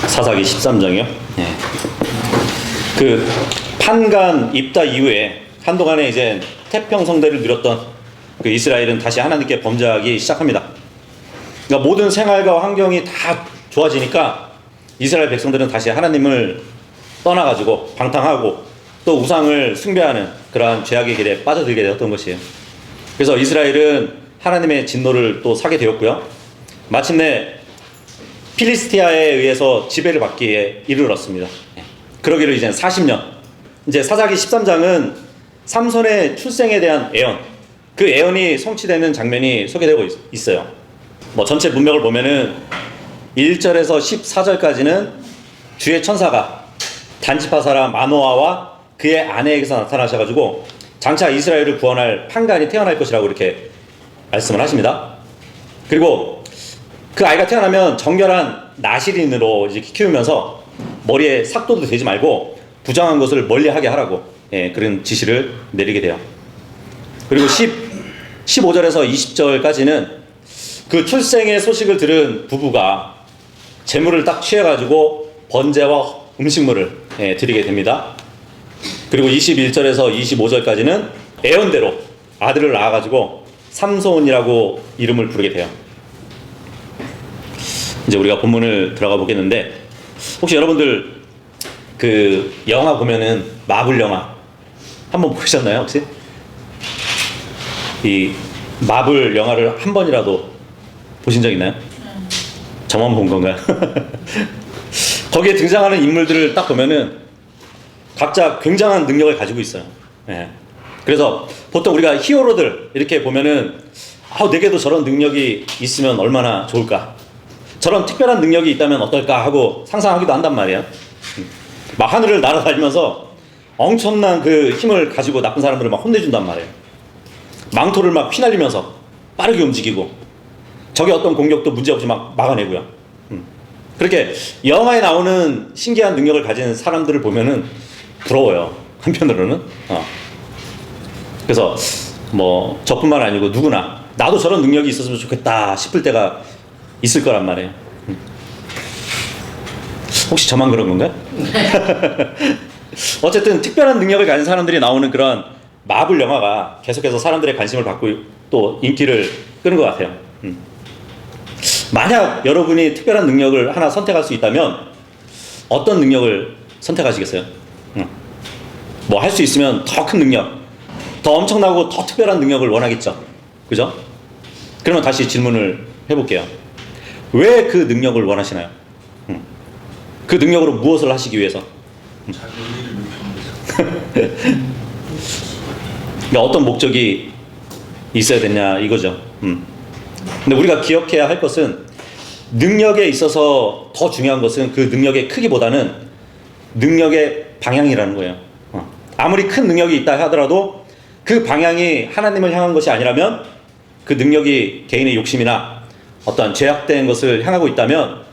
사사기 13장이요. 네. 그 판간 입다 이후에 한동안에 이제 태평성대를 누렸던 그 이스라엘은 다시 하나님께 범죄하기 시작합니다. 그러니까 모든 생활과 환경이 다 좋아지니까 이스라엘 백성들은 다시 하나님을 떠나가지고 방탕하고 또 우상을 숭배하는 그러한 죄악의 길에 빠져들게 되었던 것이에요. 그래서 이스라엘은 하나님의 진노를 또 사게 되었고요. 마침내 필리스티아에 의해서 지배를 받기에 이르렀습니다. 그러기를 이제 40년. 이제 사사기 13장은 삼손의 출생에 대한 애언, 그 애언이 성취되는 장면이 소개되고 있어요. 뭐 전체 문맥을 보면은 1절에서 14절까지는 주의 천사가 단지파 사람 마노아와 그의 아내에게서 나타나셔가지고 장차 이스라엘을 구원할 판간이 태어날 것이라고 이렇게 말씀을 하십니다. 그리고 그 아이가 태어나면 정결한 나실인으로 이제 키우면서 머리에 삭도도 되지 말고 부정한 것을 멀리하게 하라고 그런 지시를 내리게 돼요. 그리고 15절에서 20절까지는 그 출생의 소식을 들은 부부가 재물을 딱 취해가지고 번제와 음식물을 드리게 됩니다. 그리고 21절에서 25절까지는 애언대로 아들을 낳아가지고 삼손이라고 이름을 부르게 돼요. 이제 우리가 본문을 들어가 보겠는데, 혹시 여러분들 그 영화 보면은 마블 영화 한번 보셨나요 혹시? 이 마블 영화를 한 번이라도 보신 적 있나요? 저만 본 건가요? 거기에 등장하는 인물들을 딱 보면은 각자 굉장한 능력을 가지고 있어요. 예. 그래서 보통 우리가 히어로들 이렇게 보면은 내게도 저런 능력이 있으면 얼마나 좋을까, 저런 특별한 능력이 있다면 어떨까 하고 상상하기도 한단 말이에요. 막 하늘을 날아다니면서 엄청난 그 힘을 가지고 나쁜 사람들을 막 혼내준단 말이에요. 망토를 막 휘날리면서 빠르게 움직이고 적의 어떤 공격도 문제없이 막 막아내고요. 그렇게 영화에 나오는 신기한 능력을 가진 사람들을 보면은 부러워요, 한편으로는. 그래서 뭐 저뿐만 아니고 누구나 나도 저런 능력이 있었으면 좋겠다 싶을 때가 있을 거란 말이에요. 혹시 저만 그런 건가요? 어쨌든 특별한 능력을 가진 사람들이 나오는 그런 마블 영화가 계속해서 사람들의 관심을 받고 또 인기를 끄는 것 같아요. 만약 여러분이 특별한 능력을 하나 선택할 수 있다면 어떤 능력을 선택하시겠어요? 뭐 할 수 있으면 더 큰 능력, 더 엄청나고 더 특별한 능력을 원하겠죠. 그죠? 그러면 다시 질문을 해볼게요. 왜 그 능력을 원하시나요? 그 능력으로 무엇을 하시기 위해서? 자기 의미를 묵혀서. 그러니까 어떤 목적이 있어야 되냐 이거죠. 근데 우리가 기억해야 할 것은, 능력에 있어서 더 중요한 것은 그 능력의 크기보다는 능력의 방향이라는 거예요. 아무리 큰 능력이 있다 하더라도 그 방향이 하나님을 향한 것이 아니라면, 그 능력이 개인의 욕심이나 어떠한 죄악된 것을 향하고 있다면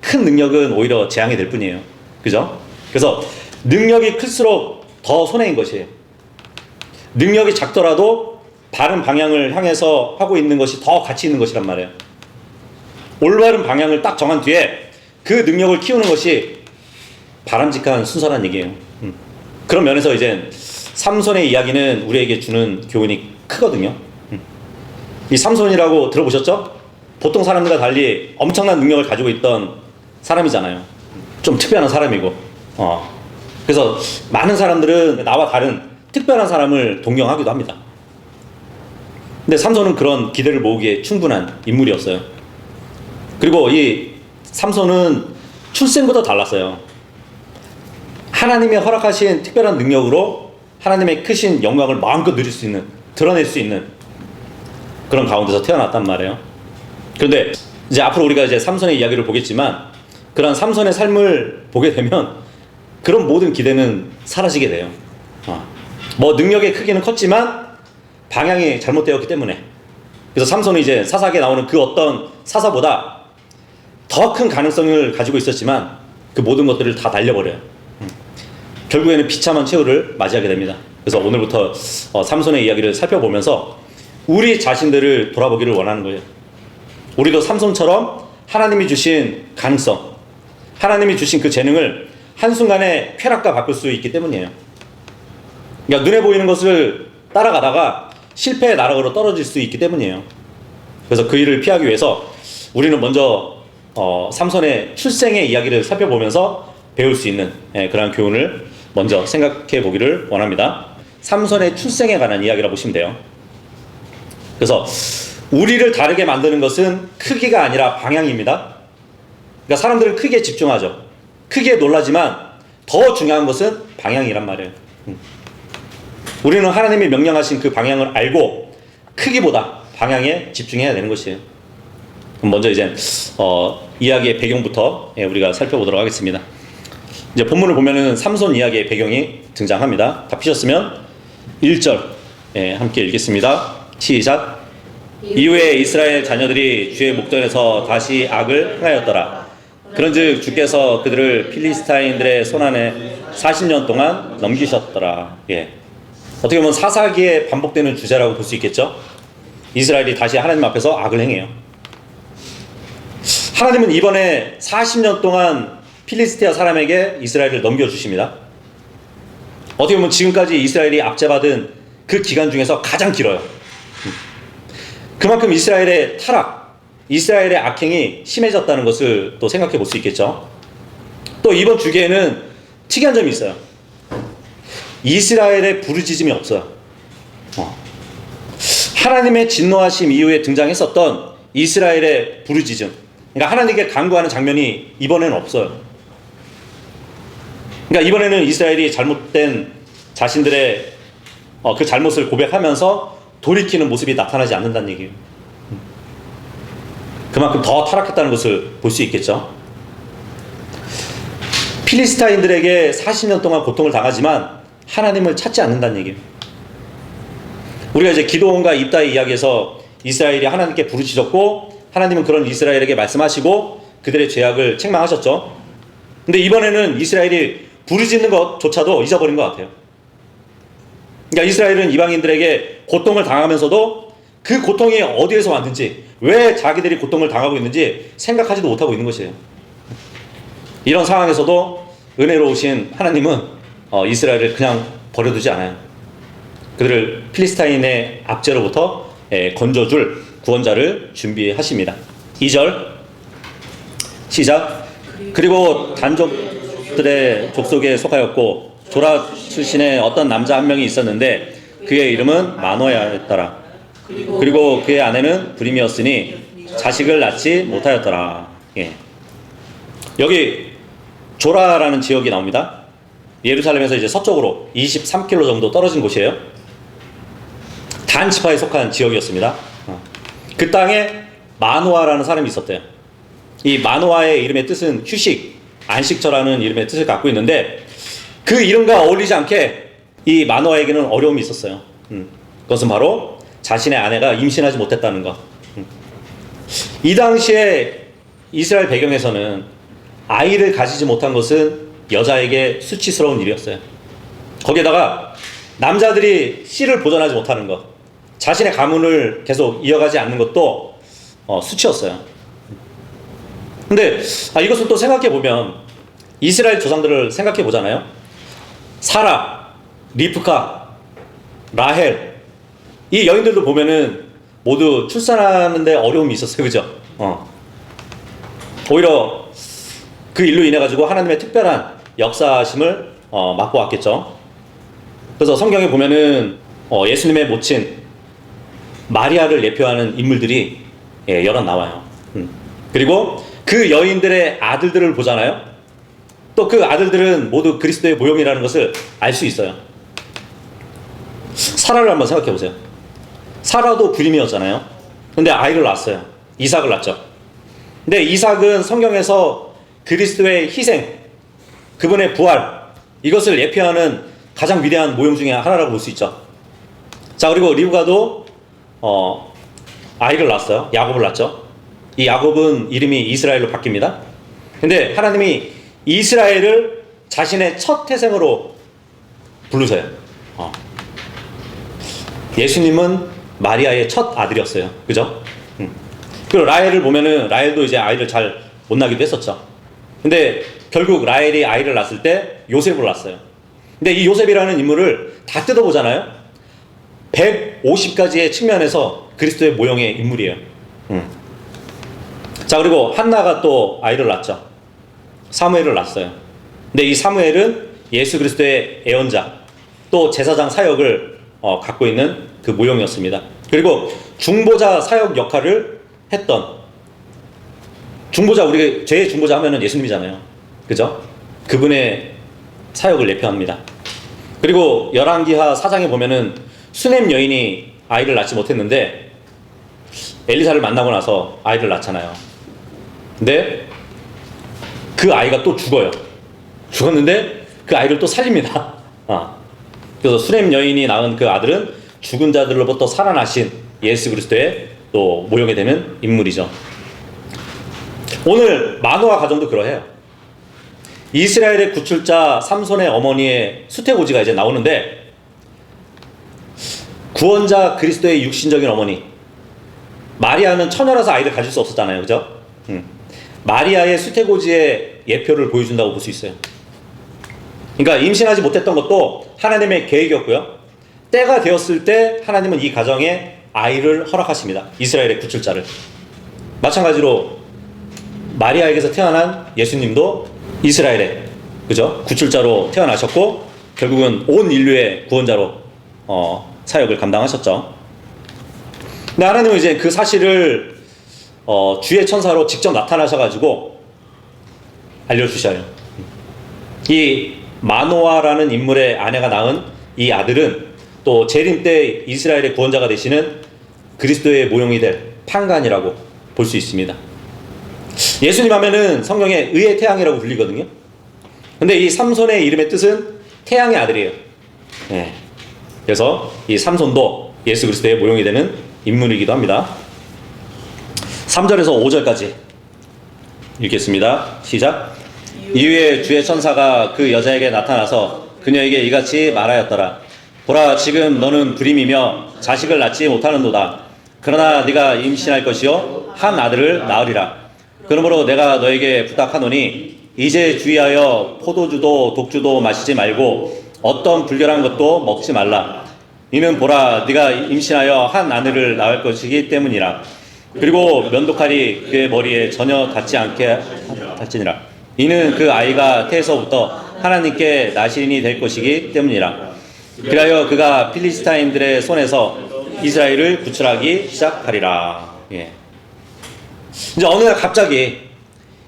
큰 능력은 오히려 재앙이 될 뿐이에요. 그죠? 그래서 능력이 클수록 더 손해인 것이에요. 능력이 작더라도 바른 방향을 향해서 하고 있는 것이 더 가치 있는 것이란 말이에요. 올바른 방향을 딱 정한 뒤에 그 능력을 키우는 것이 바람직한 순서란 얘기예요. 그런 면에서 이제 삼손의 이야기는 우리에게 주는 교훈이 크거든요. 이 삼손이라고 들어보셨죠? 보통 사람들과 달리 엄청난 능력을 가지고 있던 사람이잖아요. 좀 특별한 사람이고. 그래서 많은 사람들은 나와 다른 특별한 사람을 동경하기도 합니다. 근데 삼손은 그런 기대를 모으기에 충분한 인물이었어요. 그리고 이 삼손은 출생부터 달랐어요. 하나님의 허락하신 특별한 능력으로 하나님의 크신 영광을 마음껏 누릴 수 있는, 드러낼 수 있는 그런 가운데서 태어났단 말이에요. 그런데 이제 앞으로 우리가 이제 삼손의 이야기를 보겠지만, 그런 삼손의 삶을 보게 되면 그런 모든 기대는 사라지게 돼요. 뭐 능력의 크기는 컸지만 방향이 잘못되었기 때문에. 그래서 삼손이 이제 사사기에 나오는 그 어떤 사사보다 더 큰 가능성을 가지고 있었지만 그 모든 것들을 다 날려버려요. 결국에는 비참한 최후를 맞이하게 됩니다. 그래서 오늘부터 삼손의 이야기를 살펴보면서 우리 자신들을 돌아보기를 원하는 거예요. 우리도 삼손처럼 하나님이 주신 가능성, 하나님이 주신 그 재능을 한순간에 쾌락과 바꿀 수 있기 때문이에요. 그러니까 눈에 보이는 것을 따라가다가 실패의 나락으로 떨어질 수 있기 때문이에요. 그래서 그 일을 피하기 위해서 우리는 먼저 삼손의 출생의 이야기를 살펴보면서 배울 수 있는 그런 교훈을 먼저 생각해 보기를 원합니다. 삼손의 출생에 관한 이야기라 보시면 돼요. 그래서 우리를 다르게 만드는 것은 크기가 아니라 방향입니다. 그러니까 사람들은 크기에 집중하죠. 크기에 놀라지만 더 중요한 것은 방향이란 말이에요. 우리는 하나님이 명령하신 그 방향을 알고 크기보다 방향에 집중해야 되는 것이에요. 그럼 먼저 이제 이야기의 배경부터 우리가 살펴보도록 하겠습니다. 이제 본문을 보면은 삼손 이야기의 배경이 등장합니다. 다 피셨으면 1절 함께 읽겠습니다. 시작. 이후에 이스라엘 자녀들이 주의 목전에서 다시 악을 행하였더라. 그런즉 주께서 그들을 필리스타인들의 손안에 40년 동안 넘기셨더라. 어떻게 보면 사사기에 반복되는 주제라고 볼 수 있겠죠. 이스라엘이 다시 하나님 앞에서 악을 행해요. 하나님은 이번에 40년 동안 필리스티아 사람에게 이스라엘을 넘겨주십니다. 어떻게 보면 지금까지 이스라엘이 압제받은 그 기간 중에서 가장 길어요. 그만큼 이스라엘의 타락, 이스라엘의 악행이 심해졌다는 것을 또 생각해 볼 수 있겠죠. 또 이번 주기에는 특이한 점이 있어요. 이스라엘의 부르짖음이 없어요. 하나님의 진노하심 이후에 등장했었던 이스라엘의 부르짖음, 그러니까 하나님께 간구하는 장면이 이번에는 없어요. 그러니까 이번에는 이스라엘이 잘못된 자신들의 그 잘못을 고백하면서 돌이키는 모습이 나타나지 않는다는 얘기예요. 그만큼 더 타락했다는 것을 볼 수 있겠죠. 필리스타인들에게 40년 동안 고통을 당하지만 하나님을 찾지 않는다는 얘기예요. 우리가 이제 기드온과 입다의 이야기에서 이스라엘이 하나님께 부르짖었고 하나님은 그런 이스라엘에게 말씀하시고 그들의 죄악을 책망하셨죠. 근데 이번에는 이스라엘이 부르짖는 것조차도 잊어버린 것 같아요. 그러니까 이스라엘은 이방인들에게 고통을 당하면서도 그 고통이 어디에서 왔는지, 왜 자기들이 고통을 당하고 있는지 생각하지도 못하고 있는 것이에요. 이런 상황에서도 은혜로우신 하나님은 이스라엘을 그냥 버려두지 않아요. 그들을 필리스타인의 압제로부터 건져줄 구원자를 준비하십니다. 2절 시작. 그리고 단족들의 족속에 속하였고 조라 출신의 어떤 남자 한 명이 있었는데 그의 이름은 마노야였더라. 그리고 그의 아내는 불임이었으니 자식을 낳지 못하였더라. 여기 조라라는 지역이 나옵니다. 예루살렘에서 이제 서쪽으로 23km 정도 떨어진 곳이에요. 단 지파에 속한 지역이었습니다. 그 땅에 마노아라는 사람이 있었대요. 이 마노아의 이름의 뜻은 휴식, 안식처라는 이름의 뜻을 갖고 있는데 그 이름과 어울리지 않게 이 마노아에게는 어려움이 있었어요. 그것은 바로 자신의 아내가 임신하지 못했다는 것. 이 당시에 이스라엘 배경에서는 아이를 가지지 못한 것은 여자에게 수치스러운 일이었어요. 거기에다가 남자들이 씨를 보존하지 못하는 것, 자신의 가문을 계속 이어가지 않는 것도 수치였어요. 근데 이것을 또 생각해 보면 이스라엘 조상들을 생각해 보잖아요. 사라, 리브카, 라헬, 이 여인들도 보면은 모두 출산하는데 어려움이 있었어요. 그죠? 오히려 그 일로 인해 가지고 하나님의 특별한 역사심을 맛보았겠죠. 그래서 성경에 보면은 예수님의 모친 마리아를 예표하는 인물들이 여러 나와요. 그리고 그 여인들의 아들들을 보잖아요. 또 그 아들들은 모두 그리스도의 모형이라는 것을 알 수 있어요. 사라를 한번 생각해 보세요. 사라도 불임이었잖아요. 근데 아이를 낳았어요. 이삭을 낳았죠. 근데 이삭은 성경에서 그리스도의 희생, 그분의 부활, 이것을 예표하는 가장 위대한 모형 중에 하나라고 볼 수 있죠. 자, 그리고 리브가도 아이를 낳았어요. 야곱을 낳았죠. 이 야곱은 이름이 이스라엘로 바뀝니다. 근데 하나님이 이스라엘을 자신의 첫 태생으로 부르세요. 예수님은 마리아의 첫 아들이었어요. 그죠? 그리고 라헬을 보면은 라헬도 이제 아이를 잘 못 낳기도 했었죠. 근데 결국 라헬이 아이를 낳았을 때 요셉을 낳았어요. 근데 이 요셉이라는 인물을 다 뜯어보잖아요. 150가지의 측면에서 그리스도의 모형의 인물이에요. 자, 그리고 한나가 또 아이를 낳죠. 사무엘을 낳았어요. 근데 이 사무엘은 예수 그리스도의 애언자, 또 제사장 사역을 갖고 있는 그 모형이었습니다. 그리고 중보자 사역 역할을 했던, 중보자, 우리 죄의 중보자 하면은 예수님이잖아요. 그죠? 그분의 사역을 예표합니다. 그리고 열왕기하 4장에 보면은 수넴 여인이 아이를 낳지 못했는데 엘리사를 만나고 나서 아이를 낳잖아요. 근데 그 아이가 또 죽어요. 죽었는데 그 아이를 또 살립니다. 그래서 수넴 여인이 낳은 그 아들은 죽은 자들로부터 살아나신 예수 그리스도의 또 모형이 되는 인물이죠. 오늘 마노아 가정도 그러해요. 이스라엘의 구출자 삼손의 어머니의 수태고지가 이제 나오는데, 구원자 그리스도의 육신적인 어머니 마리아는 처녀라서 아이를 가질 수 없었잖아요. 그죠? 마리아의 수태고지의 예표를 보여준다고 볼 수 있어요. 그러니까 임신하지 못했던 것도 하나님의 계획이었고요. 때가 되었을 때 하나님은 이 가정에 아이를 허락하십니다. 이스라엘의 구출자를. 마찬가지로 마리아에게서 태어난 예수님도 이스라엘의, 그죠? 구출자로 태어나셨고 결국은 온 인류의 구원자로 사역을 감당하셨죠. 근데 하나님은 이제 그 사실을 주의 천사로 직접 나타나셔가지고 알려주셔요. 이 마노아라는 인물의 아내가 낳은 이 아들은 또 재림 때 이스라엘의 구원자가 되시는 그리스도의 모형이 될 판관이라고 볼 수 있습니다. 예수님 하면은 성경에 의의 태양이라고 불리거든요. 근데 이 삼손의 이름의 뜻은 태양의 아들이에요. 네. 그래서 이 삼손도 예수 그리스도의 모형이 되는 인물이기도 합니다. 3절에서 5절까지 읽겠습니다. 시작. 이후에 주의 천사가 그 여자에게 나타나서 그녀에게 이같이 말하였더라. 보라, 지금 너는 불임이며 자식을 낳지 못하는도다. 그러나 네가 임신할 것이요 한 아들을 낳으리라. 그러므로 내가 너에게 부탁하노니 이제 주의하여 포도주도 독주도 마시지 말고 어떤 불결한 것도 먹지 말라. 이는 보라, 네가 임신하여 한 아들을 낳을 것이기 때문이라. 그리고 면도칼이 그의 머리에 전혀 닿지 않게 닿지니라. 이는 그 아이가 태에서부터 하나님께 나시린이 될 것이기 때문이라. 그리하여 그가 필리스타인들의 손에서 이스라엘을 구출하기 시작하리라. 예. 이제 어느 날 갑자기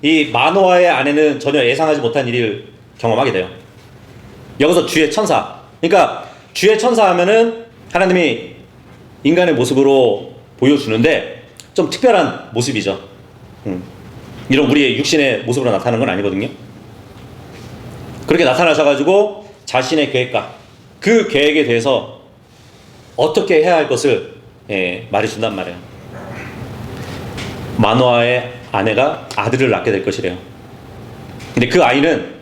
이 마노아의 아내는 전혀 예상하지 못한 일을 경험하게 돼요. 여기서 주의 천사. 그러니까 주의 천사 하면은 하나님이 인간의 모습으로 보여주는데 좀 특별한 모습이죠. 이런 우리의 육신의 모습으로 나타나는 건 아니거든요. 그렇게 나타나셔가지고 자신의 계획과 그 계획에 대해서 어떻게 해야 할 것을 말해준단 말이에요. 마노아의 아내가 아들을 낳게 될 것이래요. 근데 그 아이는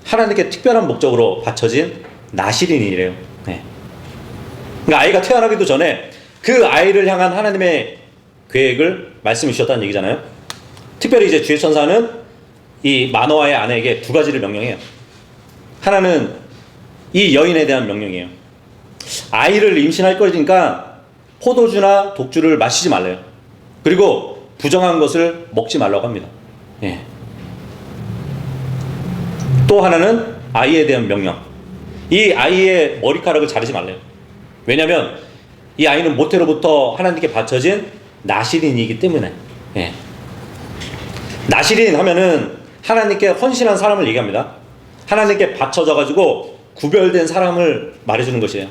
하나님께 특별한 목적으로 바쳐진 나시린이래요. 그러니까 아이가 태어나기도 전에 그 아이를 향한 하나님의 계획을 말씀해 주셨다는 얘기잖아요. 특별히 이제 주의 천사는 이 마노아의 아내에게 두 가지를 명령해요. 하나는 이 여인에 대한 명령이에요. 아이를 임신할 거니까 포도주나 독주를 마시지 말래요. 그리고 부정한 것을 먹지 말라고 합니다. 예. 또 하나는 아이에 대한 명령. 이 아이의 머리카락을 자르지 말래요. 왜냐하면 이 아이는 모태로부터 하나님께 바쳐진 나시린이기 때문에. 예. 나시린 하면은 하나님께 헌신한 사람을 얘기합니다. 하나님께 바쳐져 가지고 구별된 사람을 말해주는 것이에요.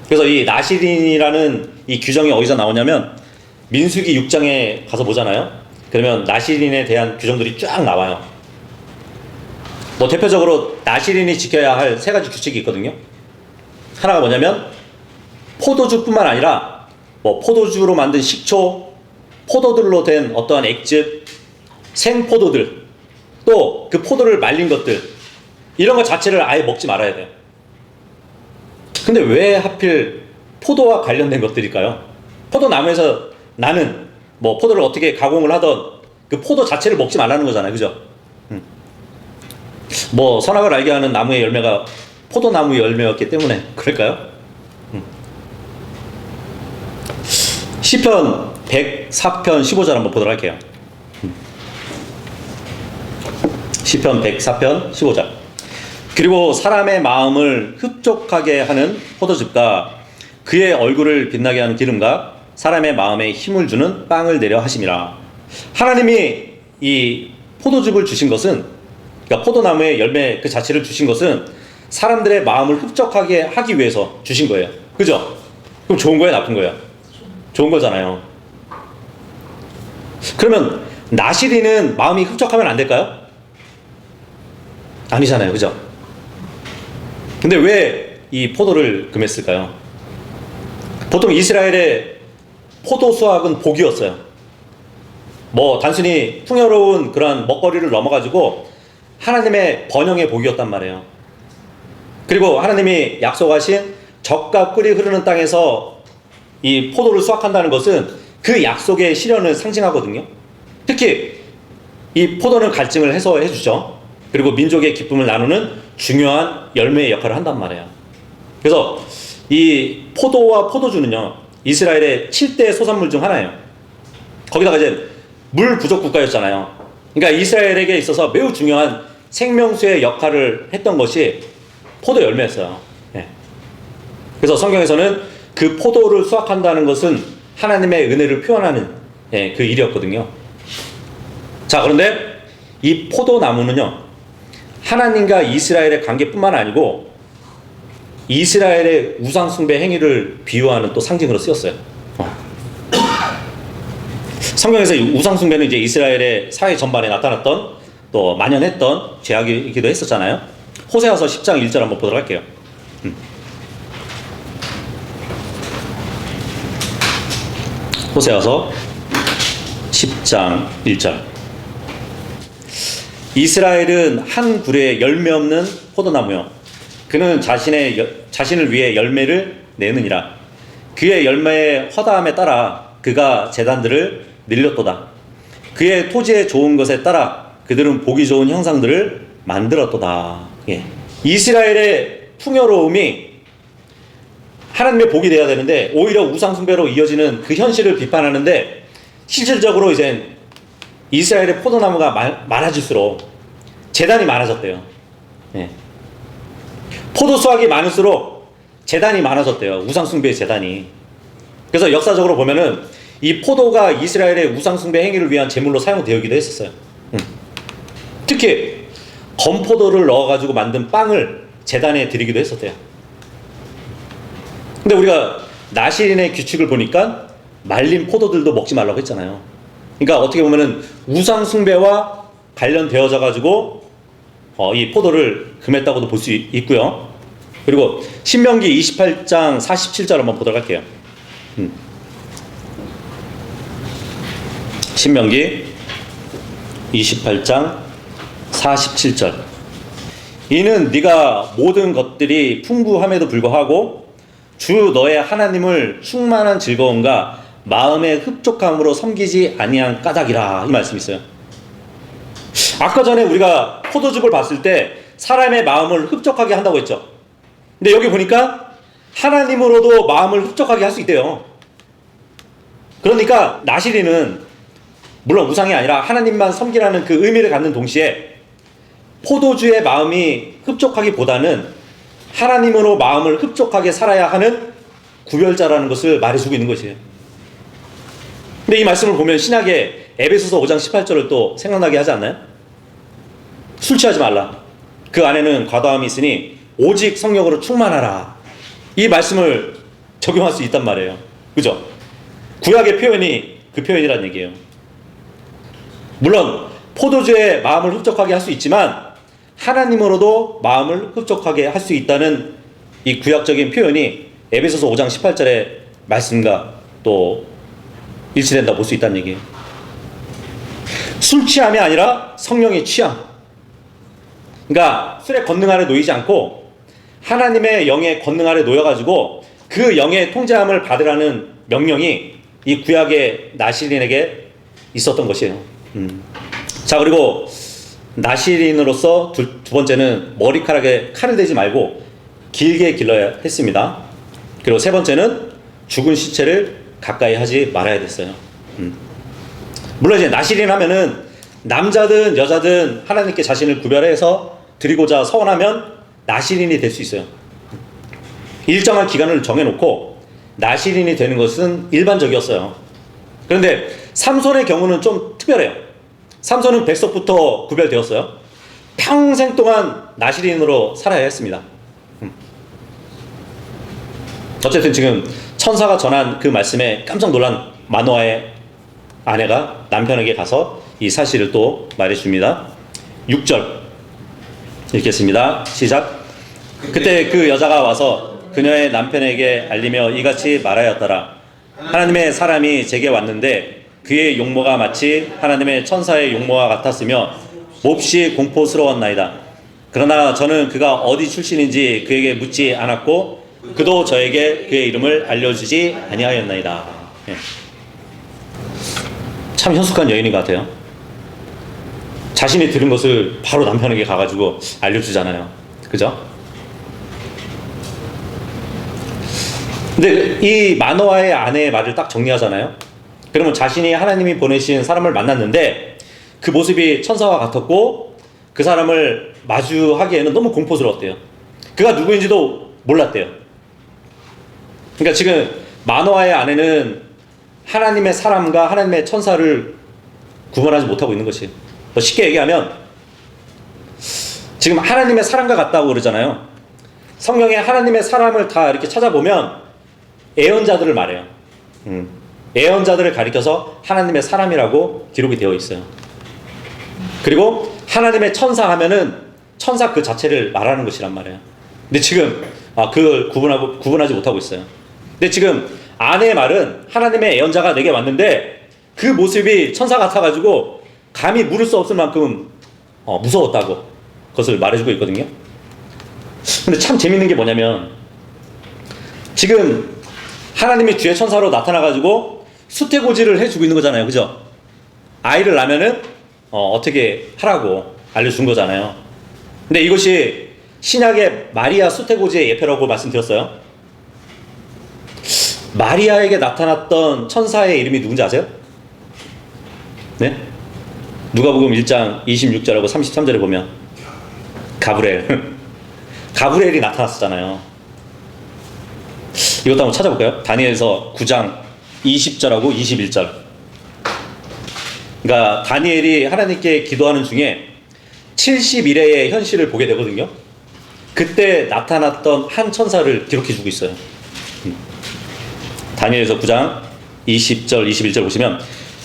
그래서 이 나시린이라는 이 규정이 어디서 나오냐면 민수기 6장에 가서 보잖아요. 그러면 나시린에 대한 규정들이 쫙 나와요. 뭐 대표적으로 나시린이 지켜야 할 세 가지 규칙이 있거든요. 하나가 뭐냐면 포도주뿐만 아니라 뭐 포도주로 만든 식초, 포도들로 된 어떠한 액즙, 생포도들, 또 그 포도를 말린 것들, 이런 것 자체를 아예 먹지 말아야 돼요. 근데 왜 하필 포도와 관련된 것들일까요? 포도나무에서 나는 뭐 포도를 어떻게 가공을 하던 그 포도 자체를 먹지 말라는 거잖아요. 그죠? 뭐 선악을 알게 하는 나무의 열매가 포도나무의 열매였기 때문에 그럴까요? 시편 104편 15절 한번 보도록 할게요. 시편 104편 15절. 그리고 사람의 마음을 흡족하게 하는 포도즙과 그의 얼굴을 빛나게 하는 기름과 사람의 마음에 힘을 주는 빵을 내려 하심이라. 하나님이 이 포도즙을 주신 것은, 그러니까 포도나무의 열매 그 자체를 주신 것은 사람들의 마음을 흡족하게 하기 위해서 주신 거예요. 그죠? 그럼 좋은 거예요, 나쁜 거예요? 좋은 거잖아요. 그러면 나시리는 마음이 흡족하면 안 될까요? 아니잖아요, 그죠? 근데 왜 이 포도를 금했을까요? 보통 이스라엘의 포도 수확은 복이었어요. 뭐 단순히 풍요로운 그런 먹거리를 넘어가지고 하나님의 번영의 복이었단 말이에요. 그리고 하나님이 약속하신 젖과 꿀이 흐르는 땅에서 이 포도를 수확한다는 것은 그 약속의 실현을 상징하거든요. 특히 이 포도는 갈증을 해소해 주죠. 그리고 민족의 기쁨을 나누는 중요한 열매의 역할을 한단 말이에요. 그래서 이 포도와 포도주는요, 이스라엘의 7대 소산물 중 하나예요. 거기다가 이제 물 부족 국가였잖아요. 그러니까 이스라엘에게 있어서 매우 중요한 생명수의 역할을 했던 것이 포도 열매였어요. 네. 그래서 성경에서는 그 포도를 수확한다는 것은 하나님의 은혜를 표현하는 그 일이었거든요. 자, 그런데 이 포도나무는요, 하나님과 이스라엘의 관계뿐만 아니고 이스라엘의 우상숭배 행위를 비유하는 또 상징으로 쓰였어요. 성경에서 우상숭배는 이제 이스라엘의 사회 전반에 나타났던 또 만연했던 죄악이기도 했었잖아요. 호세아서 10장 1절 한번 보도록 할게요. 호세아서 10장 1절. 이스라엘은 한 굴에 열매 없는 포도나무요. 그는 자신을 위해 열매를 내느니라. 그의 열매의 허다함에 따라 그가 제단들을 늘렸도다. 그의 토지의 좋은 것에 따라 그들은 보기 좋은 형상들을 만들었도다. 예. 이스라엘의 풍요로움이 하나님의 복이 되어야 되는데 오히려 우상숭배로 이어지는 그 현실을 비판하는데, 실질적으로 이제 이스라엘의 포도나무가 많아질수록 제단이 많아졌대요. 예. 포도 수확이 많을수록 제단이 많아졌대요. 우상숭배의 제단이. 그래서 역사적으로 보면은 이 포도가 이스라엘의 우상숭배 행위를 위한 제물로 사용되기도 했었어요. 특히 건포도를 넣어가지고 만든 빵을 제단에 드리기도 했었대요. 근데 우리가 나시린의 규칙을 보니까 말린 포도들도 먹지 말라고 했잖아요. 그러니까 어떻게 보면은 우상숭배와 관련되어져 가지고 이 포도를 금했다고도 볼 수 있고요. 그리고 신명기 28장 47절 한번 보도록 할게요. 신명기 28장 47절. 이는 네가 모든 것들이 풍부함에도 불구하고 주 너의 하나님을 충만한 즐거움과 마음의 흡족함으로 섬기지 아니한 까닭이라, 이 말씀이 있어요. 아까 전에 우리가 포도즙을 봤을 때 사람의 마음을 흡족하게 한다고 했죠. 근데 여기 보니까 하나님으로도 마음을 흡족하게 할 수 있대요. 그러니까 나시리는 물론 우상이 아니라 하나님만 섬기라는 그 의미를 갖는 동시에 포도주의 마음이 흡족하기보다는 하나님으로 마음을 흡족하게 살아야 하는 구별자라는 것을 말해주고 있는 것이에요. 근데 이 말씀을 보면 신약에 에베소서 5장 18절을 또 생각나게 하지 않나요? 술 취하지 말라. 그 안에는 과다함이 있으니 오직 성령으로 충만하라. 이 말씀을 적용할 수 있단 말이에요. 그죠? 구약의 표현이 그 표현이란 얘기예요. 물론 포도주의 마음을 흡족하게 할 수 있지만 하나님으로도 마음을 흡족하게 할 수 있다는 이 구약적인 표현이 에베소서 5장 18절의 말씀과 또 일치된다 볼 수 있다는 얘기예요. 술 취함이 아니라 성령의 취함. 그러니까 술의 권능 아래 놓이지 않고 하나님의 영의 권능 아래 놓여가지고 그 영의 통제함을 받으라는 명령이 이 구약의 나시린에게 있었던 것이에요. 자, 그리고 나시린으로서 두 번째는 머리카락에 칼을 대지 말고 길게 길러야 했습니다. 그리고 세 번째는 죽은 시체를 가까이 하지 말아야 됐어요. 물론 이제 나시린 하면은 남자든 여자든 하나님께 자신을 구별해서 드리고자 서원하면 나시린이 될 수 있어요. 일정한 기간을 정해놓고 나시린이 되는 것은 일반적이었어요. 그런데 삼손의 경우는 좀 특별해요. 삼손은 백석부터 구별되었어요. 평생 동안 나시린으로 살아야 했습니다. 어쨌든 지금 천사가 전한 그 말씀에 깜짝 놀란 마노아의 아내가 남편에게 가서 이 사실을 또 말해줍니다. 6절 읽겠습니다. 시작. 그때 그 여자가 와서 그녀의 남편에게 알리며 이같이 말하였더라. 하나님의 사람이 제게 왔는데 그의 용모가 마치 하나님의 천사의 용모와 같았으며 몹시 공포스러웠나이다. 그러나 저는 그가 어디 출신인지 그에게 묻지 않았고 그도 저에게 그의 이름을 알려주지 아니하였나이다. 예. 참 현숙한 여인인 것 같아요. 자신이 들은 것을 바로 남편에게 가가지고 알려주잖아요. 그죠? 근데 이 마노아의 아내의 말을 딱 정리하잖아요. 그러면 자신이 하나님이 보내신 사람을 만났는데 그 모습이 천사와 같았고 그 사람을 마주하기에는 너무 공포스러웠대요. 그가 누구인지도 몰랐대요. 그러니까 지금 마노아의 아내는 하나님의 사람과 하나님의 천사를 구분하지 못하고 있는 것이. 뭐 쉽게 얘기하면 지금 하나님의 사람과 같다고 그러잖아요. 성경에 하나님의 사람을 다 이렇게 찾아보면 예언자들을 말해요. 예언자들을 가리켜서 하나님의 사람이라고 기록이 되어 있어요. 그리고 하나님의 천사 하면은 천사 그 자체를 말하는 것이란 말이에요. 근데 지금 그걸 구분하지 못하고 있어요. 근데 지금 아내의 말은 하나님의 예언자가 내게 왔는데 그 모습이 천사 같아가지고 감히 물을 수 없을 만큼 무서웠다고 그것을 말해주고 있거든요. 근데 참 재밌는 게 뭐냐면 지금 하나님이 주의 천사로 나타나가지고 수태고지를 해주고 있는 거잖아요. 그죠? 아이를 낳으면은 어떻게 하라고 알려준 거잖아요. 근데 이것이 신약의 마리아 수태고지의 예표라고 말씀드렸어요. 마리아에게 나타났던 천사의 이름이 누군지 아세요? 네? 누가복음 1장 26절하고 33절에 보면 가브리엘 가브리엘이 나타났었잖아요. 이것도 한번 찾아볼까요? 다니엘서 9장 20절하고 21절. 그러니까 다니엘이 하나님께 기도하는 중에 70일의 현실을 보게 되거든요. 그때 나타났던 한 천사를 기록해주고 있어요. 다니엘서 9장 20절 21절 보시면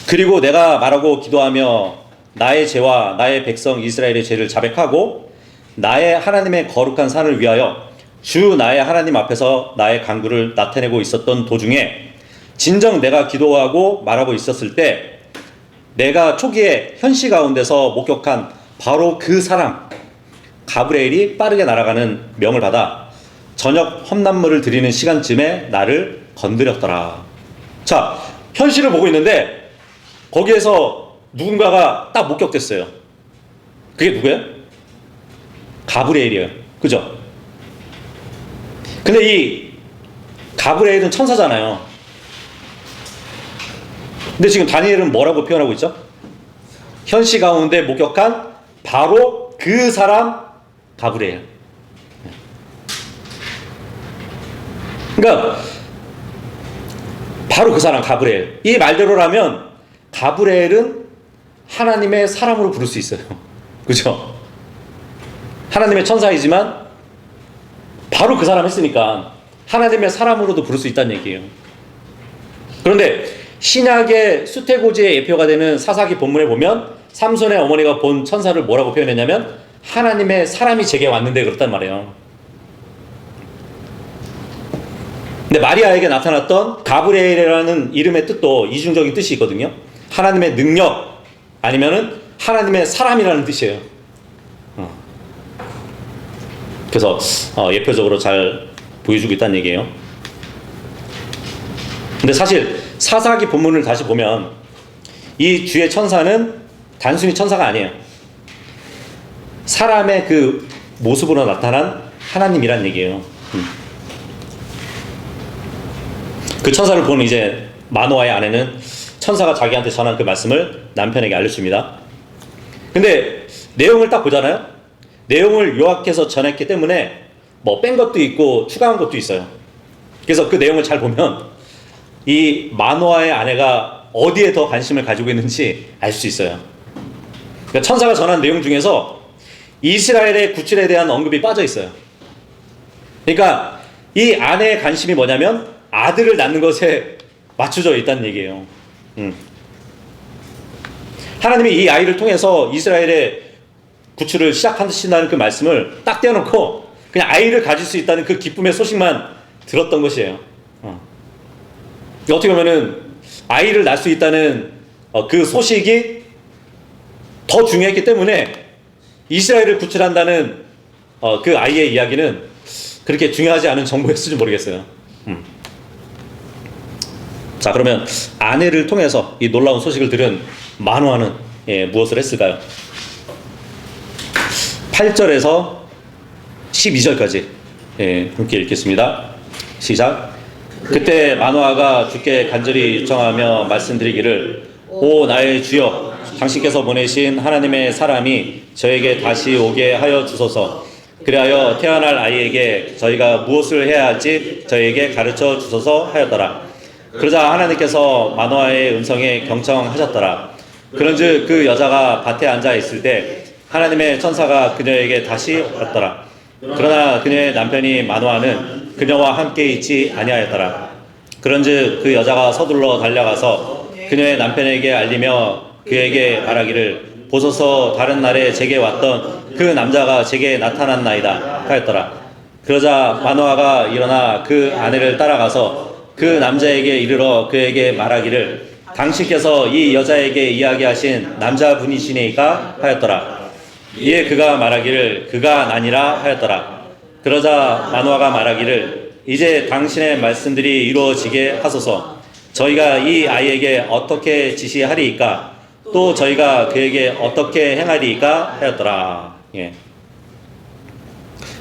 그리고 내가 말하고 기도하며 나의 죄와 나의 백성 이스라엘의 죄를 자백하고 나의 하나님의 거룩한 산을 위하여 주 나의 하나님 앞에서 나의 간구를 나타내고 있었던 도중에 진정 내가 기도하고 말하고 있었을 때 내가 초기에 현시 가운데서 목격한 바로 그 사람 가브리엘이 빠르게 날아가는 명을 받아 저녁 험난물을 드리는 시간쯤에 나를 건드렸더라. 자, 현실을 보고 있는데 거기에서 누군가가 딱 목격됐어요. 그게 누구예요? 가브리엘이에요. 그죠? 근데 이 가브리엘은 천사잖아요. 근데 지금 다니엘은 뭐라고 표현하고 있죠? 현시 가운데 목격한 바로 그 사람 가브리엘. 그러니까 바로 그 사람 가브리엘. 이 말대로라면 가브리엘은 하나님의 사람으로 부를 수 있어요. 그죠? 하나님의 천사이지만 바로 그 사람 했으니까 하나님의 사람으로도 부를 수 있다는 얘기예요. 그런데 신약의 수태고지의 예표가 되는 사사기 본문에 보면 삼손의 어머니가 본 천사를 뭐라고 표현했냐면 하나님의 사람이 제게 왔는데 그렇단 말이에요. 근데 마리아에게 나타났던 가브리엘이라는 이름의 뜻도 이중적인 뜻이 있거든요. 하나님의 능력 아니면은 하나님의 사람이라는 뜻이에요. 그래서 예표적으로 잘 보여주고 있다는 얘기예요. 근데 사실 사사기 본문을 다시 보면 이 주의 천사는 단순히 천사가 아니에요. 사람의 그 모습으로 나타난 하나님이란 얘기예요. 그 천사를 보는 이제 마노아의 아내는 천사가 자기한테 전한 그 말씀을 남편에게 알려줍니다. 근데 내용을 딱 보잖아요. 내용을 요약해서 전했기 때문에 뭐 뺀 것도 있고 추가한 것도 있어요. 그래서 그 내용을 잘 보면 이 마노아의 아내가 어디에 더 관심을 가지고 있는지 알 수 있어요. 그러니까 천사가 전한 내용 중에서 이스라엘의 구출에 대한 언급이 빠져 있어요. 그러니까 이 아내의 관심이 뭐냐면 아들을 낳는 것에 맞춰져 있다는 얘기예요. 하나님이 이 아이를 통해서 이스라엘의 구출을 시작하신다는 그 말씀을 딱 떼어놓고 그냥 아이를 가질 수 있다는 그 기쁨의 소식만 들었던 것이에요. 어떻게 보면은 아이를 낳을 수 있다는 그 소식이 더 중요했기 때문에 이스라엘을 구출한다는 그 아이의 이야기는 그렇게 중요하지 않은 정보였을지 모르겠어요. 자, 그러면 아내를 통해서 이 놀라운 소식을 들은 마노아는 무엇을 했을까요? 8절에서 12절까지 함께 읽겠습니다. 시작. 그때 마노아가 주께 간절히 요청하며 말씀드리기를 오 나의 주여 당신께서 보내신 하나님의 사람이 저에게 다시 오게 하여 주소서. 그리하여 태어날 아이에게 저희가 무엇을 해야 할지 저에게 가르쳐 주소서 하였더라. 그러자 하나님께서 마노아의 음성에 경청하셨더라. 그런즉 그 여자가 밭에 앉아 있을 때 하나님의 천사가 그녀에게 다시 왔더라. 그러나 그녀의 남편이 마노아는 그녀와 함께 있지 아니하였더라. 그런즉 그 여자가 서둘러 달려가서 그녀의 남편에게 알리며 그에게 말하기를 보소서 다른 날에 제게 왔던 그 남자가 제게 나타났나이다 하였더라. 그러자 마노아가 일어나 그 아내를 따라가서 그 남자에게 이르러 그에게 말하기를 당신께서 이 여자에게 이야기하신 남자분이시니까 하였더라. 이에 그가 말하기를 그가 나니라 하였더라. 그러자 마노아가 말하기를 이제 당신의 말씀들이 이루어지게 하소서. 저희가 이 아이에게 어떻게 지시하리이까 또 저희가 그에게 어떻게 행하리이까 하였더라. 예.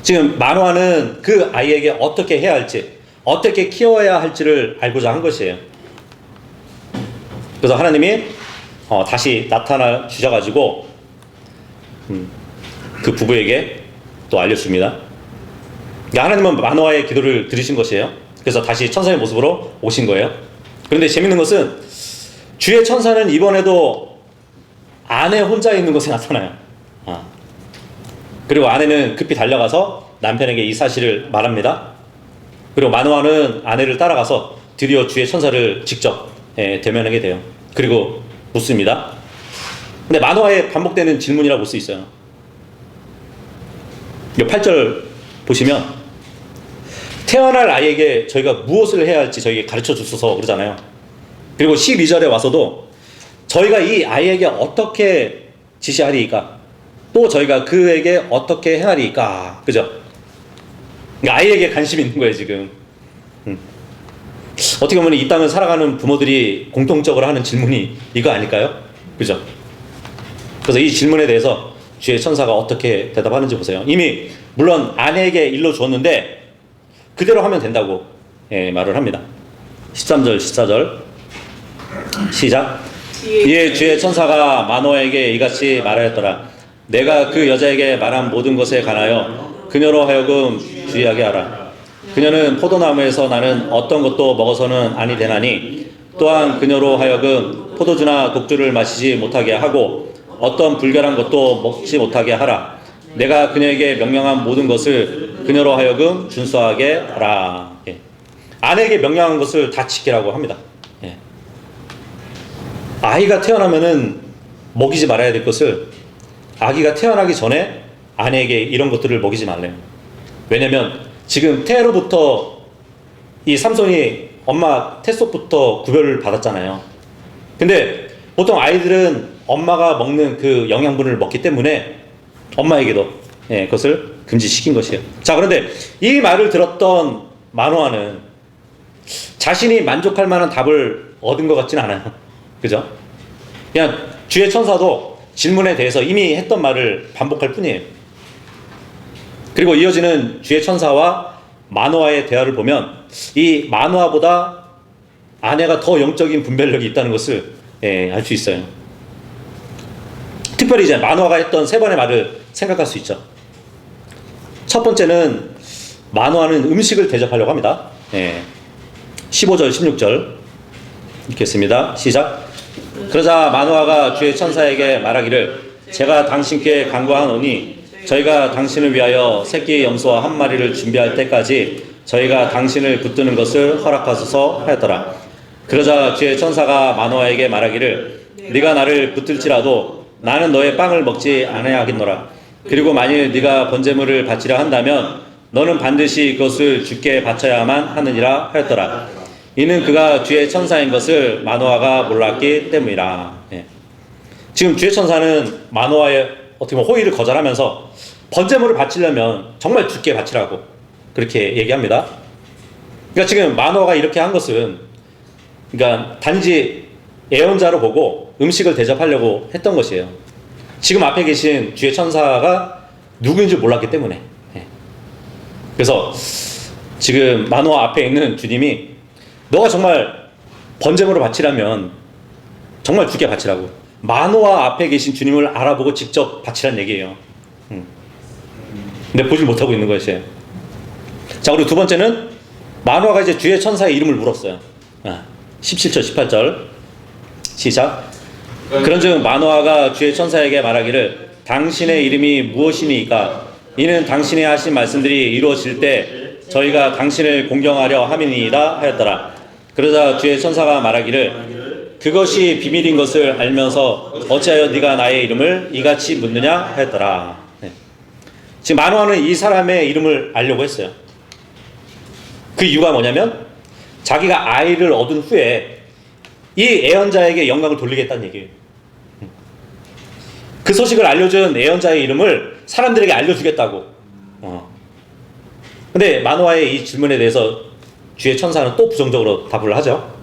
지금 마노아는 그 아이에게 어떻게 해야 할지 어떻게 키워야 할지를 알고자 한 것이에요. 그래서 하나님이 다시 나타나 주셔가지고 그 부부에게 또 알려줍니다. 그러니까 하나님은 마노아의 기도를 들으신 것이에요. 그래서 다시 천사의 모습으로 오신 거예요. 그런데 재밌는 것은 주의 천사는 이번에도 아내 혼자 있는 곳에 나타나요. 그리고 아내는 급히 달려가서 남편에게 이 사실을 말합니다. 그리고 마노아는 아내를 따라가서 드디어 주의 천사를 직접 대면하게 돼요. 그리고 묻습니다. 근데 마노아의 반복되는 질문이라고 볼 수 있어요. 8절 보시면 태어날 아이에게 저희가 무엇을 해야 할지 저희에게 가르쳐 주소서 그러잖아요. 그리고 12절에 와서도 저희가 이 아이에게 어떻게 지시하리이까 또 저희가 그에게 어떻게 행하리이까. 그죠? 그러니까 아이에게 관심이 있는 거예요 지금. 어떻게 보면 이 땅을 살아가는 부모들이 공통적으로 하는 질문이 이거 아닐까요? 그죠? 그래서 이 질문에 대해서 주의 천사가 어떻게 대답하는지 보세요. 이미 물론 아내에게 일러주었는데 그대로 하면 된다고 말을 합니다. 13절 14절 시작. 이에 주의 천사가 마노아에게 이같이 말하였더라. 내가 그 여자에게 말한 모든 것에 관하여 그녀로 하여금 주의하게 하라. 그녀는 포도나무에서 나는 어떤 것도 먹어서는 아니 되나니 또한 그녀로 하여금 포도주나 독주를 마시지 못하게 하고 어떤 불결한 것도 먹지 못하게 하라. 내가 그녀에게 명령한 모든 것을 그녀로 하여금 준수하게 하라. 아내에게 명령한 것을 다 지키라고 합니다. 아이가 태어나면은 먹이지 말아야 될 것을 아기가 태어나기 전에 아내에게 이런 것들을 먹이지 말래요. 왜냐면 지금 태로부터 이 삼손이 엄마 태속부터 구별을 받았잖아요. 근데 보통 아이들은 엄마가 먹는 그 영양분을 먹기 때문에 엄마에게도 그것을 금지시킨 것이에요. 자, 그런데 이 말을 들었던 마노아는 자신이 만족할 만한 답을 얻은 것 같지는 않아요. 그죠? 그냥 주의 천사도 질문에 대해서 이미 했던 말을 반복할 뿐이에요. 그리고 이어지는 주의 천사와 마노아의 대화를 보면 이 마노아보다 아내가 더 영적인 분별력이 있다는 것을 알 수 있어요. 특별히 이제 마노아가 했던 세 번의 말을 생각할 수 있죠. 첫 번째는 마노아는 음식을 대접하려고 합니다. 15절, 16절 읽겠습니다. 시작. 그러자 마노아가 주의 천사에게 말하기를 제가 당신께 간구하노니 저희가 당신을 위하여 새끼 염소와 한 마리를 준비할 때까지 저희가 당신을 붙드는 것을 허락하소서 하였더라. 그러자 주의 천사가 마노아에게 말하기를 네가 나를 붙들지라도 나는 너의 빵을 먹지 아니하겠노라. 그리고 만일 네가 번제물을 바치려 한다면 너는 반드시 그것을 주께 바쳐야만 하느니라 하였더라. 이는 그가 주의 천사인 것을 마노아가 몰랐기 때문이라. 지금 주의 천사는 마노아의 어떻게 보면 호의를 거절하면서 번제물을 바치려면 정말 주께 바치라고 그렇게 얘기합니다. 그러니까 지금 마노아가 이렇게 한 것은 그러니까 단지 예언자로 보고 음식을 대접하려고 했던 것이에요. 지금 앞에 계신 주의 천사가 누구인지 몰랐기 때문에. 그래서 지금 마노아 앞에 있는 주님이 너가 정말 번제물을 바치라면 정말 주께 바치라고. 마노아 앞에 계신 주님을 알아보고 직접 바치라는 얘기예요. 근데 보질 못하고 있는 것이에요. 자, 그리고 두 번째는 마노아가 이제 주의 천사의 이름을 물었어요. 17절, 18절 시작. 그런즉 마노아가 주의 천사에게 말하기를 당신의 이름이 무엇이니까 이는 당신의 하신 말씀들이 이루어질 때 저희가 당신을 공경하려 함이니이다 하였더라. 그러자 주의 천사가 말하기를 그것이 비밀인 것을 알면서 어찌하여 네가 나의 이름을 이같이 묻느냐 하였더라. 지금 마노아는 이 사람의 이름을 알려고 했어요. 그 이유가 뭐냐면 자기가 아이를 얻은 후에 이 애언자에게 영광을 돌리겠다는 얘기예요. 그 소식을 알려준 애언자의 이름을 사람들에게 알려주겠다고. 근데 마노아의 이 질문에 대해서 주의 천사는 또 부정적으로 답을 하죠.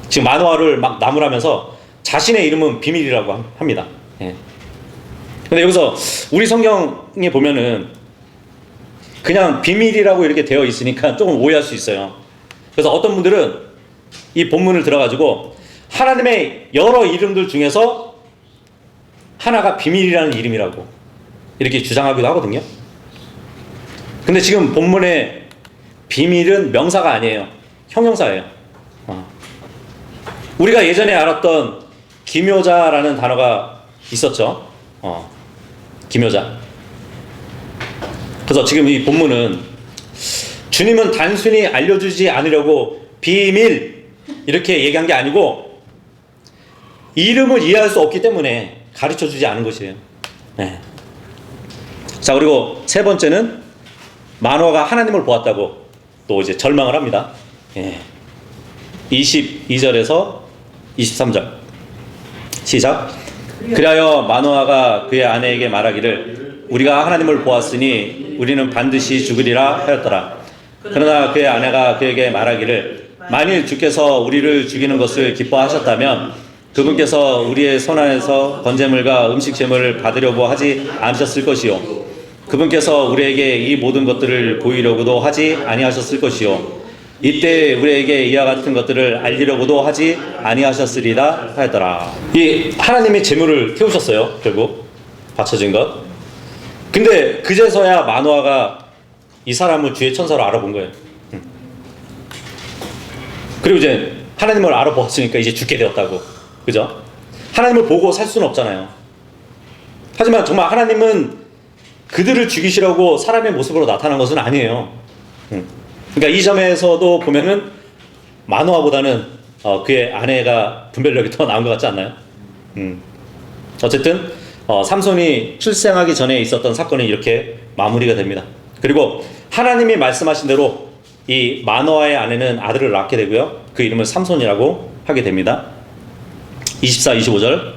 지금 마노아를 막 나무라면서 자신의 이름은 비밀이라고 합니다. 근데 여기서 우리 성경에 보면은 그냥 비밀이라고 이렇게 되어 있으니까 조금 오해할 수 있어요. 그래서 어떤 분들은 이 본문을 들어가지고 하나님의 여러 이름들 중에서 하나가 비밀이라는 이름이라고 이렇게 주장하기도 하거든요. 근데 지금 본문의 비밀은 명사가 아니에요. 형용사예요. 우리가 예전에 알았던 기묘자라는 단어가 있었죠. 기묘자. 그래서 지금 이 본문은 주님은 단순히 알려주지 않으려고 비밀 이렇게 얘기한 게 아니고 이름을 이해할 수 없기 때문에 가르쳐주지 않은 것이에요. 자, 그리고 세 번째는 마노아가 하나님을 보았다고 또 이제 절망을 합니다. 22절에서 23절 시작. 그리하여 마노아가 그의 아내에게 말하기를 우리가 하나님을 보았으니 우리는 반드시 죽으리라 하였더라. 그러나 그의 아내가 그에게 말하기를 만일 주께서 우리를 죽이는 것을 기뻐하셨다면 그분께서 우리의 손 안에서 번제물과 음식 제물을 받으려고 하지 않으셨을 것이요 그분께서 우리에게 이 모든 것들을 보이려고도 하지 아니하셨을 것이요 이때 우리에게 이와 같은 것들을 알리려고도 하지 아니하셨으리다 하였더라. 이 하나님이 제물을 태우셨어요. 결국 바쳐진 것. 근데 그제서야 마노아가 이 사람을 주의 천사로 알아본 거예요. 그리고 이제 하나님을 알아보았으니까 이제 죽게 되었다고. 그죠? 하나님을 보고 살 수는 없잖아요. 하지만 정말 하나님은 그들을 죽이시려고 사람의 모습으로 나타난 것은 아니에요. 그러니까 이 점에서도 보면은 마노아보다는 그의 아내가 분별력이 더 나은 것 같지 않나요? 어쨌든 삼손이 출생하기 전에 있었던 사건이 이렇게 마무리가 됩니다. 그리고 하나님이 말씀하신 대로 이 마노아의 아내는 아들을 낳게 되고요. 그 이름을 삼손이라고 하게 됩니다. 24, 25절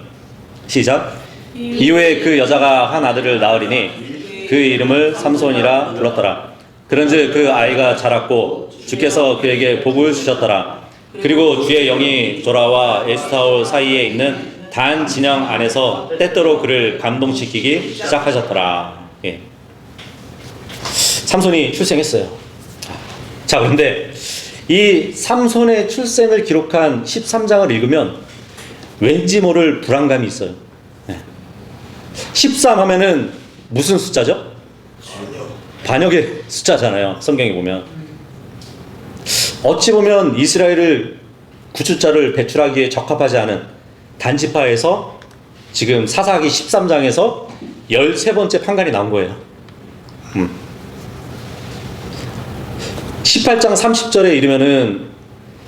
시작. 이후에 그 여자가 한 아들을 낳으리니 그 이름을 삼손이라 불렀더라. 그런즉 그 아이가 자랐고 주께서 그에게 복을 주셨더라. 그리고 주의 영이 조라와 에스타올 사이에 있는 단 진영 안에서 때때로 그를 감동시키기 시작하셨더라. 삼손이 출생했어요. 자, 그런데 이 삼손의 출생을 기록한 13장을 읽으면 왠지 모를 불안감이 있어요. 13 하면은 무슨 숫자죠? 반역의 숫자잖아요. 성경에 보면. 어찌 보면 이스라엘을 구출자를 배출하기에 적합하지 않은 단지파에서 지금 사사기 13장에서 13번째 판관이 나온 거예요. 18장 30절에 이르면은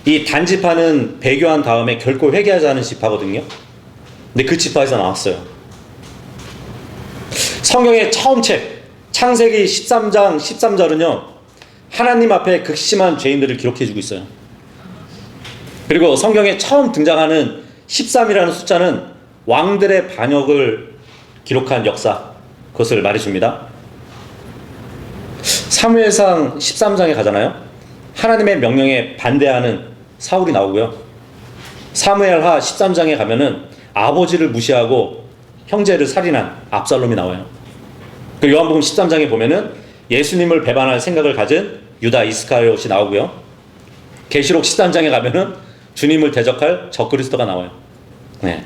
이 단지파는 배교한 다음에 결코 회개하지 않은 지파거든요. 근데 그 지파에서 나왔어요. 성경의 처음 책 창세기 13장 13절은요 하나님 앞에 극심한 죄인들을 기록해주고 있어요. 그리고 성경에 처음 등장하는 13이라는 숫자는 왕들의 반역을 기록한 역사, 그것을 말해줍니다. 사무엘상 13장에 가잖아요. 하나님의 명령에 반대하는 사울이 나오고요. 사무엘하 13장에 가면은 아버지를 무시하고 형제를 살인한 압살롬이 나와요. 그 요한복음 13장에 보면은 예수님을 배반할 생각을 가진 유다 이스카리ot이 나오고요. 계시록 13장에 가면은 주님을 대적할 적그리스도가 나와요. 네.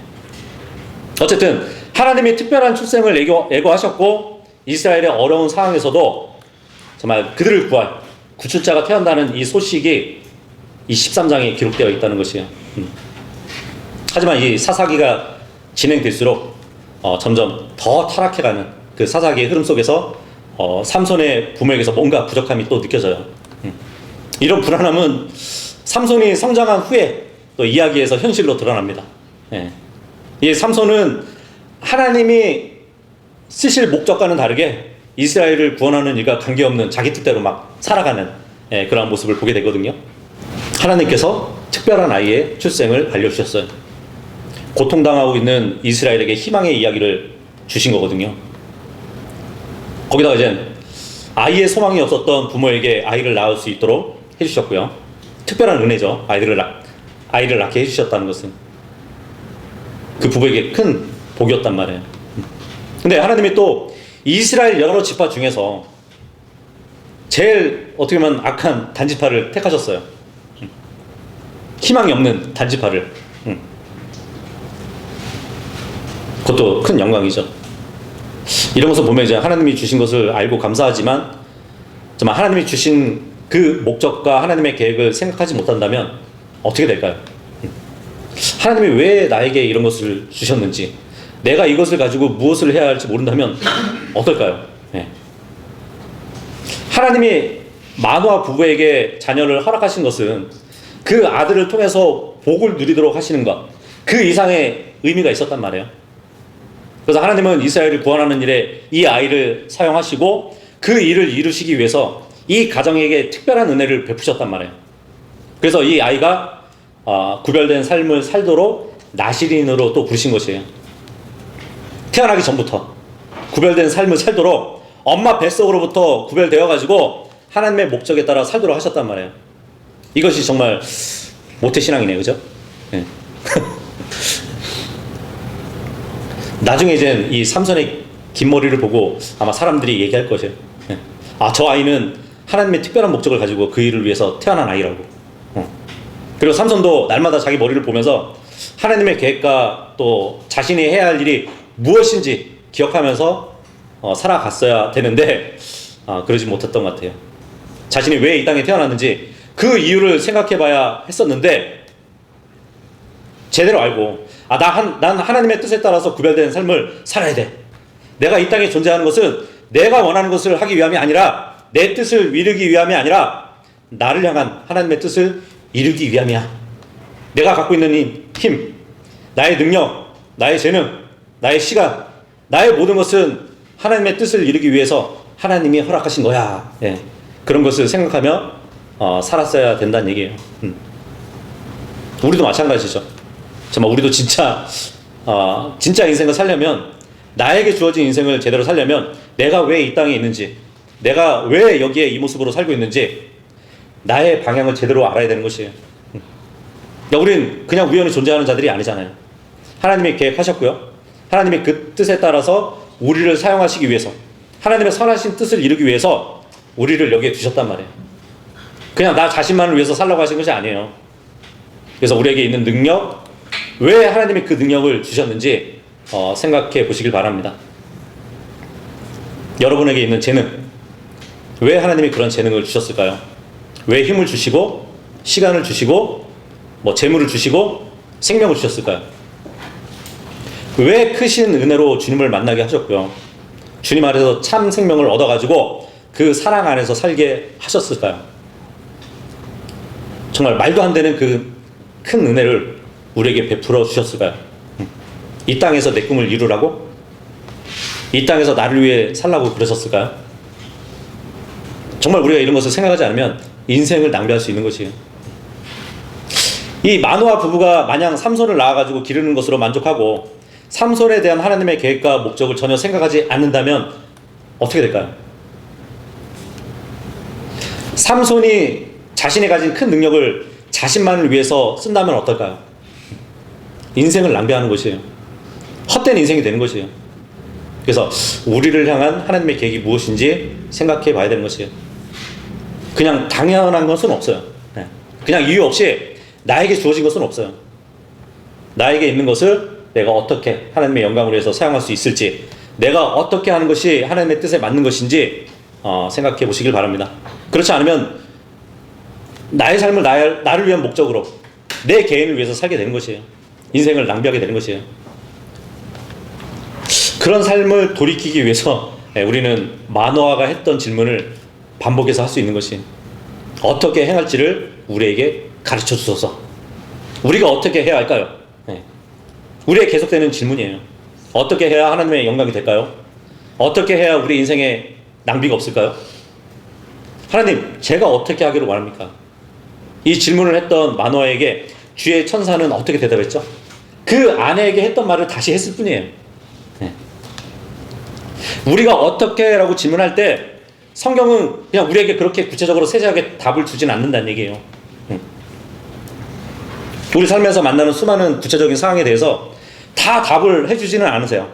어쨌든 하나님이 특별한 출생을 예고하셨고 이스라엘의 어려운 상황에서도 정말 그들을 구할 구출자가 태어난다는 이 소식이 이 13장에 기록되어 있다는 것이에요. 하지만 이 사사기가 진행될수록 점점 더 타락해가는 그 사사기의 흐름 속에서 삼손의 부모에게서 뭔가 부족함이 또 느껴져요. 이런 불안함은 삼손이 성장한 후에 또 이야기에서 현실로 드러납니다. 예. 이 삼손은 하나님이 쓰실 목적과는 다르게 이스라엘을 구원하는 일과 관계없는 자기 뜻대로 막 살아가는 그런 모습을 보게 되거든요. 하나님께서 특별한 아이의 출생을 알려주셨어요. 고통당하고 있는 이스라엘에게 희망의 이야기를 주신 거거든요. 거기다가 이제 아이의 소망이 없었던 부모에게 아이를 낳을 수 있도록 해주셨고요. 특별한 은혜죠. 아이를 낳게 해주셨다는 것은 그 부부에게 큰 복이었단 말이에요. 근데 하나님이 또 이스라엘 여러 지파 중에서 제일 어떻게 보면 악한 단지파를 택하셨어요. 희망이 없는 단지파를. 그것도 큰 영광이죠. 이런 것을 보면 이제 하나님이 주신 것을 알고 감사하지만 정말 하나님이 주신 그 목적과 하나님의 계획을 생각하지 못한다면 어떻게 될까요? 하나님이 왜 나에게 이런 것을 주셨는지, 내가 이것을 가지고 무엇을 해야 할지 모른다면 어떨까요? 네. 하나님이 마노아 부부에게 자녀를 허락하신 것은 그 아들을 통해서 복을 누리도록 하시는 것, 그 이상의 의미가 있었단 말이에요. 그래서 하나님은 이스라엘을 구원하는 일에 이 아이를 사용하시고 그 일을 이루시기 위해서 이 가정에게 특별한 은혜를 베푸셨단 말이에요. 그래서 이 아이가 구별된 삶을 살도록 나시린으로 또 부르신 것이에요. 태어나기 전부터 구별된 삶을 살도록 엄마 뱃속으로부터 구별되어 가지고 하나님의 목적에 따라 살도록 하셨단 말이에요. 이것이 정말 모태신앙이네요, 그죠? 네. 나중에 이제 이 삼손의 긴 머리를 보고 아마 사람들이 얘기할 것이에요. 네. 저 아이는 하나님의 특별한 목적을 가지고 그 일을 위해서 태어난 아이라고. 그리고 삼손도 날마다 자기 머리를 보면서 하나님의 계획과 또 자신이 해야 할 일이 무엇인지 기억하면서 살아갔어야 되는데 그러지 못했던 것 같아요. 자신이 왜 이 땅에 태어났는지 그 이유를 생각해봐야 했었는데 제대로 알고 난 하나님의 뜻에 따라서 구별된 삶을 살아야 돼. 내가 이 땅에 존재하는 것은 내가 원하는 것을 하기 위함이 아니라 내 뜻을 이루기 위함이 아니라 나를 향한 하나님의 뜻을 이루기 위함이야. 내가 갖고 있는 이 힘, 나의 능력, 나의 재능, 나의 시간, 나의 모든 것은 하나님의 뜻을 이루기 위해서 하나님이 허락하신 거야. 예. 그런 것을 생각하며 살았어야 된다는 얘기예요. 우리도 마찬가지죠. 정말 우리도 진짜 인생을 살려면, 나에게 주어진 인생을 제대로 살려면 내가 왜 이 땅에 있는지, 내가 왜 여기에 이 모습으로 살고 있는지 나의 방향을 제대로 알아야 되는 것이에요. 우린 그냥 우연히 존재하는 자들이 아니잖아요. 하나님이 계획하셨고요. 하나님의 그 뜻에 따라서 우리를 사용하시기 위해서, 하나님의 선하신 뜻을 이루기 위해서 우리를 여기에 두셨단 말이에요. 그냥 나 자신만을 위해서 살라고 하신 것이 아니에요. 그래서 우리에게 있는 능력, 왜 하나님이 그 능력을 주셨는지 생각해 보시길 바랍니다. 여러분에게 있는 재능, 왜 하나님이 그런 재능을 주셨을까요? 왜 힘을 주시고 시간을 주시고 재물을 주시고 생명을 주셨을까요? 왜 크신 은혜로 주님을 만나게 하셨고요, 주님 안에서 참 생명을 얻어가지고 그 사랑 안에서 살게 하셨을까요? 정말 말도 안 되는 그 큰 은혜를 우리에게 베풀어 주셨을까요? 이 땅에서 내 꿈을 이루라고? 이 땅에서 나를 위해 살라고 그러셨을까요? 정말 우리가 이런 것을 생각하지 않으면 인생을 낭비할 수 있는 것이에요. 이 마노아 부부가 마냥 삼손을 낳아가지고 기르는 것으로 만족하고 삼손에 대한 하나님의 계획과 목적을 전혀 생각하지 않는다면 어떻게 될까요? 삼손이 자신이 가진 큰 능력을 자신만을 위해서 쓴다면 어떨까요? 인생을 낭비하는 것이에요. 헛된 인생이 되는 것이에요. 그래서 우리를 향한 하나님의 계획이 무엇인지 생각해 봐야 되는 것이에요. 그냥 당연한 것은 없어요. 그냥 이유 없이 나에게 주어진 것은 없어요. 나에게 있는 것을 내가 어떻게 하나님의 영광을 위해서 사용할 수 있을지, 내가 어떻게 하는 것이 하나님의 뜻에 맞는 것인지 생각해 보시길 바랍니다. 그렇지 않으면 나의 삶을 나를 위한 목적으로 내 개인을 위해서 살게 되는 것이에요. 인생을 낭비하게 되는 것이에요. 그런 삶을 돌이키기 위해서 우리는 마노아가 했던 질문을 반복해서 할 수 있는 것이, 어떻게 행할지를 우리에게 가르쳐 주소서. 우리가 어떻게 해야 할까요? 우리의 계속되는 질문이에요. 어떻게 해야 하나님의 영광이 될까요? 어떻게 해야 우리 인생에 낭비가 없을까요? 하나님, 제가 어떻게 하기를 원합니까? 이 질문을 했던 마노아에게 주의 천사는 어떻게 대답했죠? 그 아내에게 했던 말을 다시 했을 뿐이에요. 우리가 어떻게 라고 질문할 때 성경은 그냥 우리에게 그렇게 구체적으로 세세하게 답을 주진 않는다는 얘기예요. 우리 삶에서 만나는 수많은 구체적인 상황에 대해서 다 답을 해주지는 않으세요.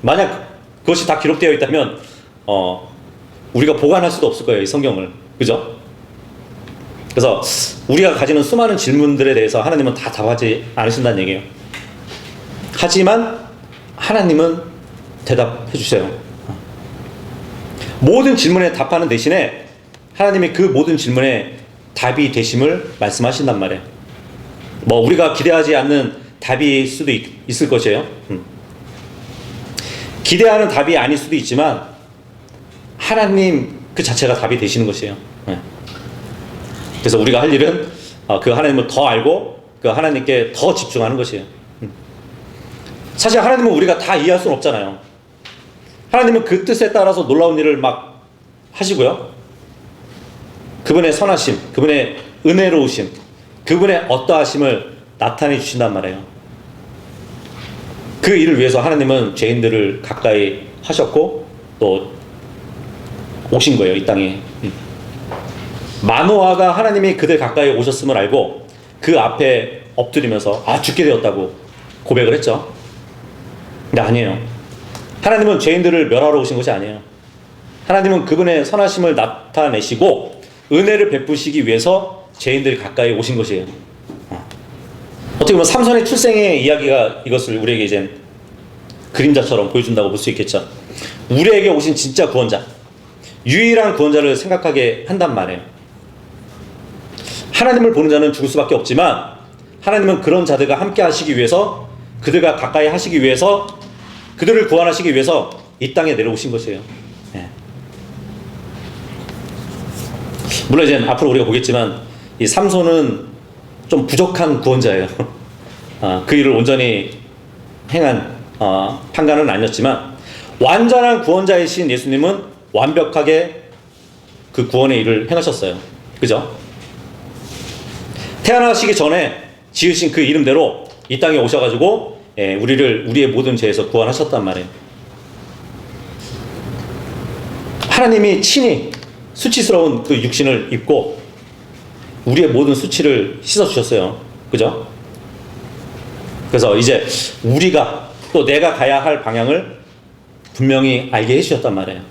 만약 그것이 다 기록되어 있다면 우리가 보관할 수도 없을 거예요, 이 성경을. 그죠? 그래서 우리가 가지는 수많은 질문들에 대해서 하나님은 다 답하지 않으신다는 얘기예요. 하지만 하나님은 대답해 주세요. 모든 질문에 답하는 대신에 하나님이 그 모든 질문에 답이 되심을 말씀하신단 말이에요. 우리가 기대하지 않는 답일 수도 있을 것이에요. 기대하는 답이 아닐 수도 있지만 하나님 그 자체가 답이 되시는 것이에요. 그래서 우리가 할 일은 그 하나님을 더 알고 그 하나님께 더 집중하는 것이에요. 사실 하나님은 우리가 다 이해할 수는 없잖아요. 하나님은 그 뜻에 따라서 놀라운 일을 막 하시고요, 그분의 선하심, 그분의 은혜로우심, 그분의 어떠하심을 나타내 주신단 말이에요. 그 일을 위해서 하나님은 죄인들을 가까이 하셨고 또 오신 거예요, 이 땅에. 마노아가 하나님이 그들 가까이 오셨음을 알고 그 앞에 엎드리면서 죽게 되었다고 고백을 했죠. 근데 아니에요. 하나님은 죄인들을 멸하러 오신 것이 아니에요. 하나님은 그분의 선하심을 나타내시고 은혜를 베푸시기 위해서 죄인들이 가까이 오신 것이에요. 어떻게 보면 삼손의 출생의 이야기가 이것을 우리에게 이제 그림자처럼 보여준다고 볼 수 있겠죠. 우리에게 오신 진짜 구원자, 유일한 구원자를 생각하게 한단 말이에요. 하나님을 보는 자는 죽을 수밖에 없지만 하나님은 그런 자들과 함께 하시기 위해서, 그들과 가까이 하시기 위해서, 그들을 구원하시기 위해서 이 땅에 내려오신 것이에요. 물론 이제 앞으로 우리가 보겠지만 이 삼손은 좀 부족한 구원자예요. 그 일을 온전히 행한 판관은 아니었지만 완전한 구원자이신 예수님은 완벽하게 그 구원의 일을 행하셨어요. 그죠? 태어나시기 전에 지으신 그 이름대로 이 땅에 오셔가지고 우리의 모든 죄에서 구원하셨단 말이에요. 하나님이 친히 수치스러운 그 육신을 입고 우리의 모든 수치를 씻어주셨어요. 그죠? 그래서 이제 우리가 또 내가 가야 할 방향을 분명히 알게 해주셨단 말이에요.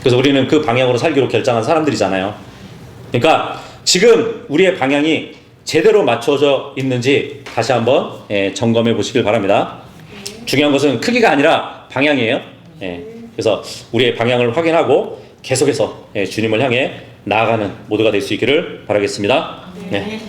그래서 우리는 그 방향으로 살기로 결정한 사람들이잖아요. 그러니까 지금 우리의 방향이 제대로 맞춰져 있는지 다시 한번 점검해 보시길 바랍니다. 중요한 것은 크기가 아니라 방향이에요. 그래서 우리의 방향을 확인하고 계속해서 주님을 향해 나아가는 모두가 될 수 있기를 바라겠습니다. 네.